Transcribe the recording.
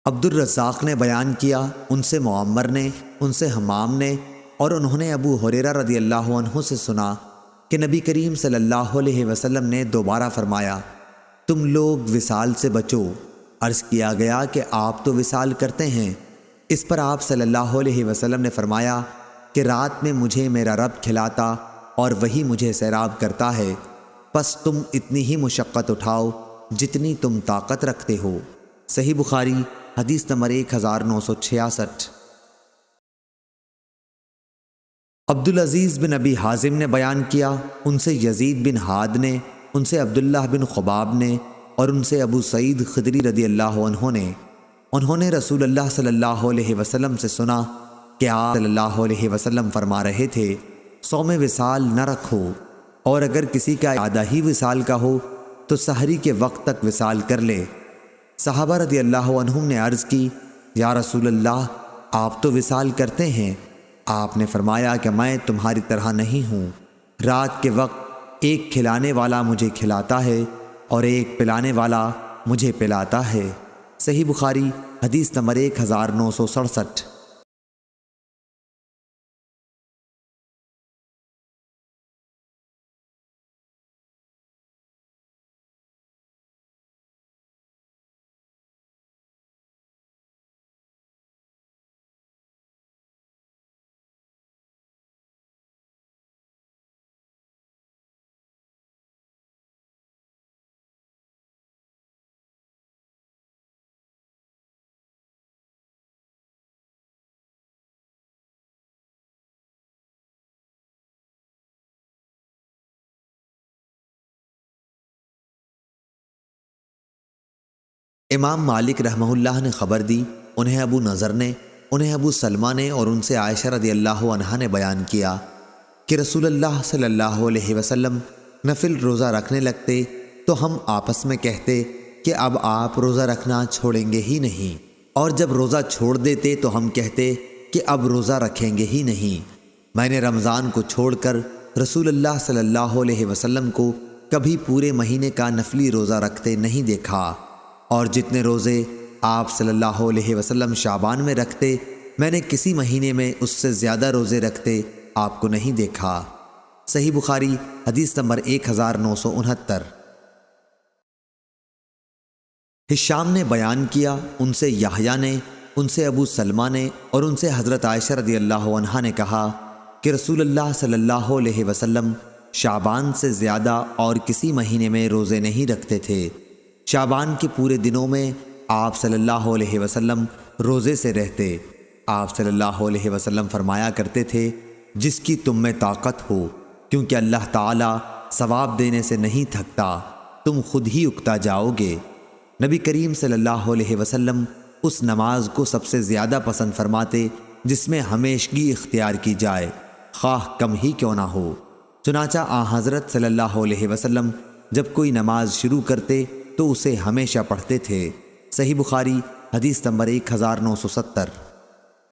عبد الرزاق نے بیان کیا، ان سے معمر نے، ان سے حمام نے، اور انہوں نے ابو ہریرہ رضی اللہ عنہ سے سنا کہ نبی کریم صلی اللہ علیہ وسلم نے دوبارہ فرمایا، تم لوگ وصال سے بچو۔ عرض کیا گیا کہ آپ تو وصال کرتے ہیں۔ اس پر آپ صلی اللہ علیہ وسلم نے فرمایا کہ رات میں مجھے میرا رب کھلاتا اور وہی مجھے سیراب کرتا ہے، پس تم اتنی ہی مشقت اٹھاؤ جتنی تم طاقت رکھتے ہو۔ صحیح بخاری حدیث نمبر 1966۔ عبدالعزیز بن ابی حازم نے بیان کیا، ان سے یزید بن ہاد نے، ان سے عبداللہ بن خباب نے، اور ان سے ابو سعید خدری رضی اللہ عنہ نے، انہوں نے رسول اللہ صلی اللہ علیہ وسلم سے سنا کہ آپ صلی اللہ علیہ وسلم فرما رہے تھے، صوم وصال نہ رکھو، اور اگر کسی کا ارادہ ہی وصال کا ہو تو سحری کے وقت تک وصال کر لے۔ صحابہ رضی اللہ عنہم نے عرض کی، یا رسول اللہ، آپ تو وصال کرتے ہیں۔ آپ نے فرمایا کہ میں تمہاری طرح نہیں ہوں، رات کے وقت ایک کھلانے والا مجھے کھلاتا ہے اور ایک پلانے والا مجھے پلاتا ہے۔ صحیح بخاری حدیث نمبر 1967۔ امام مالک رحمہ اللہ نے خبر دی، انہیں ابو نضر نے، انہیں ابو سلمہ نے، اور ان سے عائشہ رضی اللہ عنہا نے بیان کیا کہ رسول اللہ صلی اللہ علیہ وسلم نفل روزہ رکھنے لگتے تو ہم آپس میں کہتے کہ اب آپ روزہ رکھنا چھوڑیں گے ہی نہیں، اور جب روزہ چھوڑ دیتے تو ہم کہتے کہ اب روزہ رکھیں گے ہی نہیں۔ میں نے رمضان کو چھوڑ کر رسول اللہ صلی اللہ علیہ وسلم کو کبھی پورے مہینے کا نفلی روزہ رکھتے نہیں دیکھا، اور جتنے روزے آپ صلی اللہ علیہ وسلم شعبان میں رکھتے، میں نے کسی مہینے میں اس سے زیادہ روزے رکھتے آپ کو نہیں دیکھا۔ صحیح بخاری حدیث نمبر 1969۔ ہشام نے بیان کیا، ان سے یحییٰ نے، ان سے ابو سلمہ نے، اور ان سے حضرت عائشہ رضی اللہ عنہا نے کہا کہ رسول اللہ صلی اللہ علیہ وسلم شعبان سے زیادہ اور کسی مہینے میں روزے نہیں رکھتے تھے۔ شعبان کے پورے دنوں میں آپ صلی اللہ علیہ وسلم روزے سے رہتے۔ آپ صلی اللہ علیہ وسلم فرمایا کرتے تھے، جس کی تم میں طاقت ہو، کیونکہ اللہ تعالیٰ ثواب دینے سے نہیں تھکتا، تم خود ہی اکتا جاؤ گے۔ نبی کریم صلی اللہ علیہ وسلم اس نماز کو سب سے زیادہ پسند فرماتے جس میں ہمیشگی اختیار کی جائے، خواہ کم ہی کیوں نہ ہو۔ چنانچہ حضرت صلی اللہ علیہ وسلم جب کوئی نماز شروع کرتے تو اسے ہمیشہ پڑھتے تھے۔ صحیح بخاری حدیث نمبر 1970۔